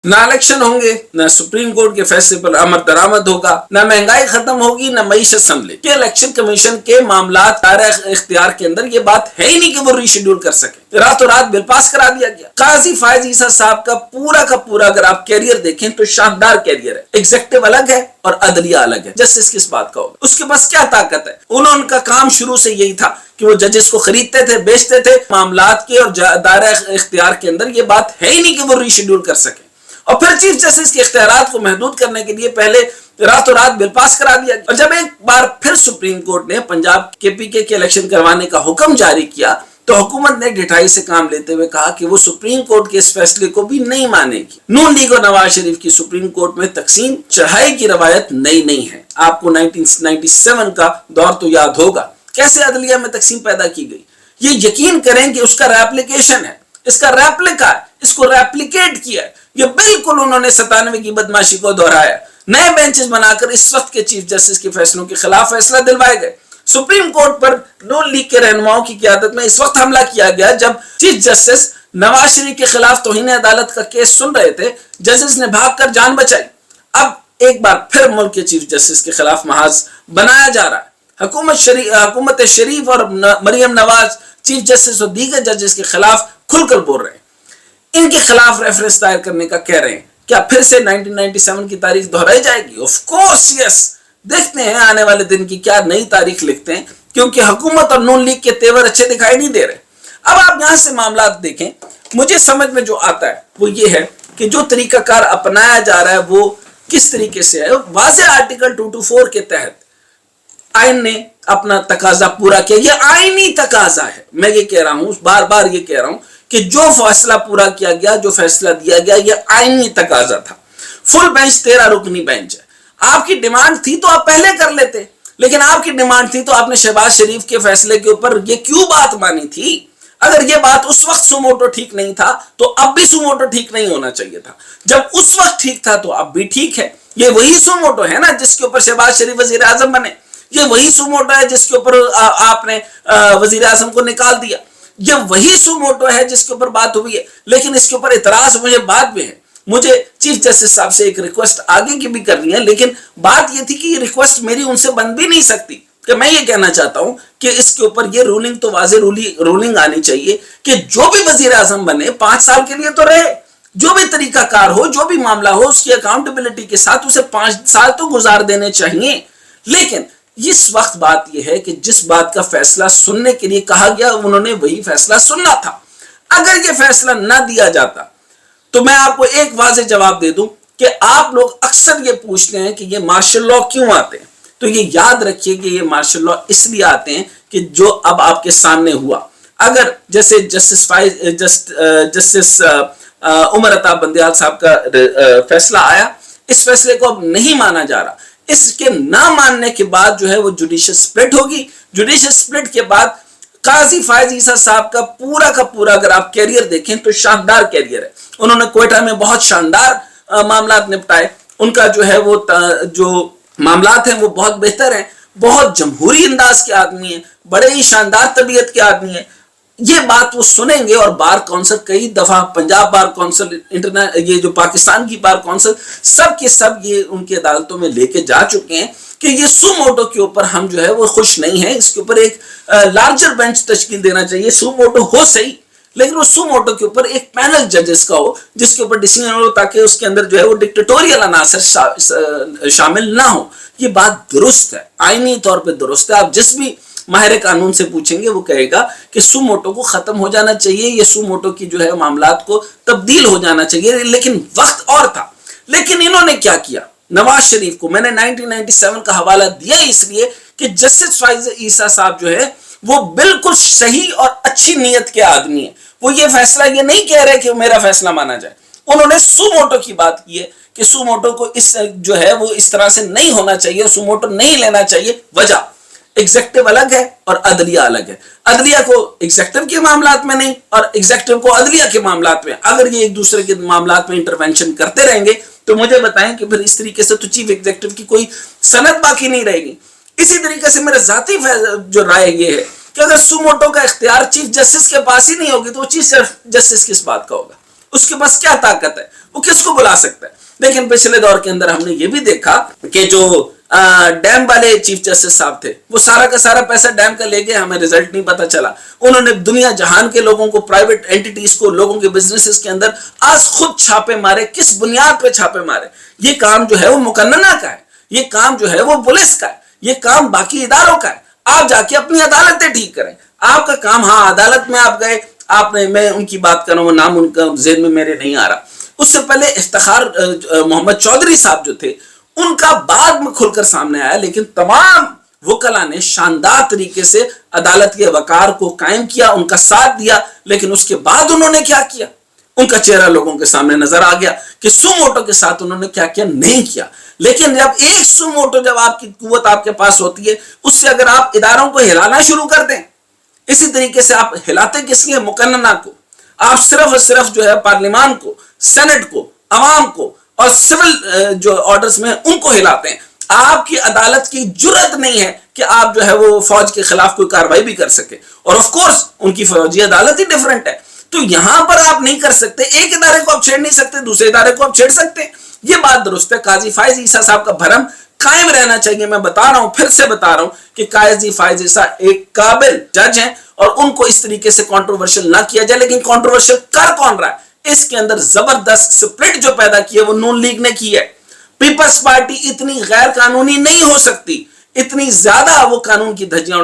نہ الیکشن ہوں گے، نہ سپریم کورٹ کے فیصلے پر عمل درآمد ہوگا، نہ مہنگائی ختم ہوگی، نہ معیشت سنبھلے کہ الیکشن کمیشن کے معاملات دائرہ اختیار کے اندر یہ بات ہے ہی نہیں کہ وہ ری شیڈول کر سکے۔ راتوں رات بل پاس کرا دیا گیا۔ قاضی فائز عیسیٰ صاحب کا پورا اگر آپ کیریئر دیکھیں تو شاندار کیریئر ہے۔ ایگزیکٹو الگ ہے اور عدلیہ الگ ہے۔ جسٹس کس بات کا ہوگا؟ اس کے پاس کیا طاقت ہے؟ ان کا کام شروع سے یہی تھا کہ وہ ججز کو خریدتے تھے، بیچتے تھے، معاملات کے اور دائرہ اختیار کے اندر یہ بات ہے ہی نہیں کہ وہ ری شیڈول کر سکے۔ اور پھر چیف جسٹس کے اختیارات کو محدود کرنے کے لیے پہلے راتوں رات بل پاس کرا دیا، اور جب ایک بار پھر سپریم کورٹ نے پنجاب کے پی کے الیکشن کروانے کا حکم جاری کیا تو حکومت نے ڈٹائی سے کام لیتے ہوئے کہا کہ وہ سپریم کورٹ کے اس فیصلے کو بھی نہیں مانے گی۔ نون لیگ اور نواز شریف کی سپریم کورٹ میں تقسیم چڑھائی کی روایت نئی نہیں ہے۔ آپ کو 1997 کا دور تو یاد ہوگا، کیسے عدلیہ میں تقسیم پیدا کی گئی۔ یہ یقین کریں کہ اس کا ریپلیکیشن ہے، اس کا ریپلیکا ہے، اس کو ریپلیکیٹ کیا ہے۔ یہ بالکل انہوں نے 97 کی بدماشی کو دہرایا۔ نئے بینچز بنا کر اس وقت کے چیف جسٹس کے فیصلوں کے خلاف فیصلہ دلوائے گئے۔ سپریم کورٹ پر نون لیگ کے رہنماؤں کی قیادت میں اس وقت حملہ کیا گیا جب چیف جسٹس نواز شریف کے خلاف توہین عدالت کا کیس سن رہے تھے۔ ججز نے بھاگ کر جان بچائی۔ اب ایک بار پھر ملک کے چیف جسٹس کے خلاف محاذ بنایا جا رہا ہے۔ حکومت شریف اور مریم نواز چیف جسٹس اور دیگر ججز کے خلاف کھل کر بول رہے ہیں، ان کے خلاف ریفرنس دائر کرنے کا کہہ رہے ہیں۔ کیا پھر سے 1997 کی تاریخ دہرائی جائے گی؟ آف کورس یس۔ دیکھتے ہیں آنے والے دن کی کیا نئی تاریخ لکھتے ہیں، کیونکہ حکومت اور نون لیگ کے تیور اچھے دکھائی نہیں دے رہے۔ اب آپ یہاں سے معاملات دیکھیں، مجھے سمجھ میں جو آتا ہے وہ یہ ہے کہ جو طریقہ کار اپنایا جا رہا ہے وہ کس طریقے سے ہے۔ واضح آرٹیکل 224 کے تحت آئین نے اپنا تقاضا پورا کیا۔ یہ آئینی تقاضا ہے، میں یہ کہہ رہا ہوں، بار بار یہ کہہ رہا ہوں کہ جو فیصلہ پورا کیا گیا، جو فیصلہ دیا گیا، یہ آئینی تقاضا تھا۔ فل بینچ 13 رکنی بینچ ہے۔ آپ کی ڈیمانڈ تھی تو آپ پہلے کر لیتے، لیکن آپ کی ڈیمانڈ تھی تو آپ نے شہباز شریف کے فیصلے کے اوپر یہ کیوں بات مانی تھی؟ اگر یہ بات اس وقت سوموٹو ٹھیک نہیں تھا تو اب بھی سوموٹو ٹھیک نہیں ہونا چاہیے تھا۔ جب اس وقت ٹھیک تھا تو اب بھی ٹھیک ہے۔ یہ وہی سوموٹو ہے نا جس کے اوپر شہباز شریف وزیر اعظم بنے، یہ وہی سوموٹو ہے جس کے اوپر آپ نے وزیر اعظم کو نکال دیا، یہ وہی سوموٹو ہے جس کے اوپر بات ہوئی ہے۔ لیکن اس کے اوپر اعتراض مجھے بعد میں ہے۔ مجھے چیف جسٹس صاحب سے ایک ریکویسٹ آگے کی بھی کرنی ہے، لیکن بات یہ تھی کہ یہ ریکویسٹ میری ان سے بن بھی نہیں سکتی کہ میں یہ کہنا چاہتا ہوں کہ اس کے اوپر یہ رولنگ تو واضح رولنگ آنی چاہیے کہ جو بھی وزیر اعظم بنے 5 سال کے لیے تو رہے، جو بھی طریقہ کار ہو، جو بھی معاملہ ہو، اس کی اکاؤنٹیبلٹی کے ساتھ اسے 5 سال تو گزار دینے چاہیے۔ لیکن اس وقت بات یہ ہے کہ جس بات کا فیصلہ سننے کے لیے کہا گیا انہوں نے وہی فیصلہ سننا تھا۔ اگر یہ فیصلہ نہ دیا جاتا تو میں آپ کو ایک واضح جواب دے دوں کہ آپ لوگ اکثر یہ پوچھتے ہیں کہ یہ مارشل لا کیوں آتے ہیں، تو یہ یاد رکھیے کہ یہ مارشل لا اس لیے آتے ہیں کہ جو اب آپ کے سامنے ہوا، اگر جیسے جسٹس عمر عطا بندیال صاحب کا فیصلہ آیا، اس فیصلے کو اب نہیں مانا جا رہا، اس کے نہ ماننے کے بعد جو ہے وہ جوڈیشل سپلٹ ہوگی۔ جوڈیشل سپلٹ کے بعد قاضی فائز عیسیٰ صاحب کا پورا اگر آپ کیریئر دیکھیں تو شاندار کیریئر ہے۔ انہوں نے کوئٹہ میں بہت شاندار معاملات نپٹائے، ان کا جو ہے وہ جو معاملات ہیں وہ بہت بہتر ہیں، بہت جمہوری انداز کے آدمی ہیں، بڑے ہی شاندار طبیعت کے آدمی ہیں۔ یہ بات وہ سنیں گے، اور بار کونسل کئی دفعہ پنجاب بار کونسل، یہ جو پاکستان کی بار کونسل، سب کے سب یہ ان کی عدالتوں میں لے کے جا چکے ہیں کہ یہ سو موٹو کے اوپر ہم جو ہے وہ خوش نہیں ہیں، اس کے اوپر ایک لارجر بینچ تشکیل دینا چاہیے۔ سو موٹو ہو صحیح، لیکن وہ سو موٹو کے اوپر ایک پینل ججز کا ہو جس کے اوپر ڈیسیژن ہو، تاکہ اس کے اندر جو ہے وہ ڈکٹیٹوریل عناصر شامل نہ ہو۔ یہ بات درست ہے، آئینی طور پہ درست ہے۔ آپ جس بھی ماہر قانون سے پوچھیں گے وہ کہے گا کہ سو موٹو کو ختم ہو جانا چاہیے، یہ سو موٹو کی جو ہے معاملات کو تبدیل ہو جانا چاہیے، لیکن وقت اور تھا۔ لیکن انہوں نے کیا کیا؟ نواز شریف کو میں نے 1997 کا حوالہ دیا اس لیے کہ جسٹس فائز عیسیٰ صاحب جو ہے وہ بالکل صحیح اور اچھی نیت کے آدمی ہیں۔ وہ یہ فیصلہ یہ نہیں کہہ رہے کہ میرا فیصلہ مانا جائے، انہوں نے سو موٹو کی بات کی ہے کہ سو موٹو کو اس جو ہے وہ اس طرح سے نہیں ہونا چاہیے، سو موٹو نہیں لینا چاہیے۔ وجہ ایگزیکٹو الگ ہے اور عدلیہ الگ ہے۔ عدلیہ کو ایگزیکٹو کے معاملات میں نہیں اور ایگزیکٹو کو عدلیہ کے معاملات میں۔ اگر یہ ایک دوسرے کے معاملات میں انٹرونشن کرتے رہیں گے تو مجھے بتائیں کہ پھر اس طریقے سے تو چیف ایگزیکٹو کی کوئی صنعت باقی نہیں رہے گی۔ اسی طریقے سے میرا ذاتی جو رائے یہ ہے کہ اگر سو موٹو کا اختیار چیف جسٹس کے پاس ہی نہیں ہوگی تو چیف جسٹس کس بات کا ہوگا؟ اس کے پاس کیا طاقت ہے, وہ کس کو بلا سکتا ہے. لیکن پچھلے دور کے اندر ہم نے یہ بھی دیکھا کہ جو ڈیم والے چیف جسٹس صاحب تھے وہ سارا کا سارا پیسہ ڈیم کا لے گئے, ہمیں رزلٹ نہیں پتا چلا. انہوں نے دنیا جہان کے لوگوں کو, پرائیویٹ اینٹیٹیز کو, لوگوں کے بزنسز کے اندر آج خود چھاپے مارے. کس بنیاد پہ چھاپے مارے؟ یہ کام جو ہے وہ مقننہ کا ہے, یہ کام جو ہے وہ پولیس کا ہے, یہ کام باقی اداروں کا ہے. آپ جا کے اپنی عدالتیں ٹھیک کریں. آپ کا کام, ہاں عدالت میں آپ گئے, آپ نے, میں ان کی بات کر رہا ہوں, وہ نام ان کا ذہن میں میرے نہیں آ رہا, اس سے پہلے افتخار محمد چودھری صاحب جو تھے ان کا بعد میں کھل کر سامنے آیا, لیکن تمام وکلا نے شاندار طریقے سے عدالت کے وقار کو قائم کیا, ان کا ساتھ دیا. لیکن اس کے بعد انہوں نے کیا کیا, ان کا چہرہ لوگوں کے سامنے نظر آ گیا کہ سو موٹو کے ساتھ انہوں نے کیا کیا نہیں کیا. لیکن جب ایک سو موٹو, جب آپ کی قوت آپ کے پاس ہوتی ہے, اس سے اگر آپ اداروں کو ہلانا شروع کر دیں, اسی طریقے سے آپ ہلاتے کس لیے؟ مقننہ کو. آپ صرف اور صرف جو ہے پارلیمان کو, سینٹ کو, عوام کو اور سول جو آرڈرز میں ان کو ہلاتے ہیں. آپ کی عدالت کی جرات نہیں ہے کہ آپ جو ہے وہ فوج کے خلاف کوئی کارروائی بھی کر سکے. اور آف کورس ان کی فوجی عدالت ہی ڈیفرنٹ ہے, تو یہاں پر آپ نہیں کر سکتے. ایک ادارے کو آپ چھیڑ نہیں سکتے, دوسرے ادارے کو آپ چھیڑ سکتے. یہ بات درست ہے. قاضی فائز عیسیٰ صاحب کا بھرم قائم رہنا چاہیے. میں بتا رہا ہوں, پھر سے بتا رہا ہوں کہ قاضی فائز عیسیٰ ایک قابل جج ہیں اور ان کو اس طریقے سے کنٹروورشل نہ کیا جائے. لیکن کنٹروورشل کر کون رہا ہے؟ اس کے اندر زبردست سپرٹ جو پیدا کی ہے وہ نون لیگ نے کی ہے. پیپلز پارٹی اتنی غیر قانونی نہیں ہو سکتی, اتنی زیادہ وہ قانون کی دھجیاں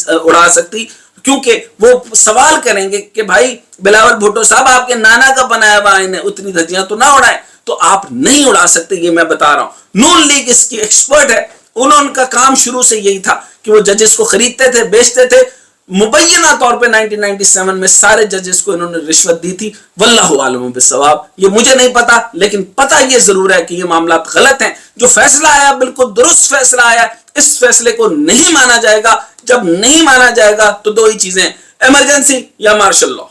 اڑا سکتی, کیونکہ وہ سوال کریں گے کہ بھائی بلاول بھٹو صاحب آپ کے نانا کا بنایا ہوا آئین ہے, اتنی دھجیاں تو نہ اڑائیں. تو آپ نہیں اڑا سکتے, یہ میں بتا رہا ہوں. نون لیگ اس کی ایکسپرٹ ہے. انہوں کا کام شروع سے یہی تھا کہ وہ ججز کو خریدتے تھے, بیچتے تھے. مبینہ طور پہ 1997 میں سارے ججز کو انہوں نے رشوت دی تھی. واللہ عالم بالصواب. یہ مجھے نہیں پتا, لیکن پتا یہ ضرور ہے کہ یہ معاملات غلط ہیں. جو فیصلہ آیا بالکل درست فیصلہ آیا. اس فیصلے کو نہیں مانا جائے گا. جب نہیں مانا جائے گا تو دو ہی چیزیں, ایمرجنسی یا مارشل لاء.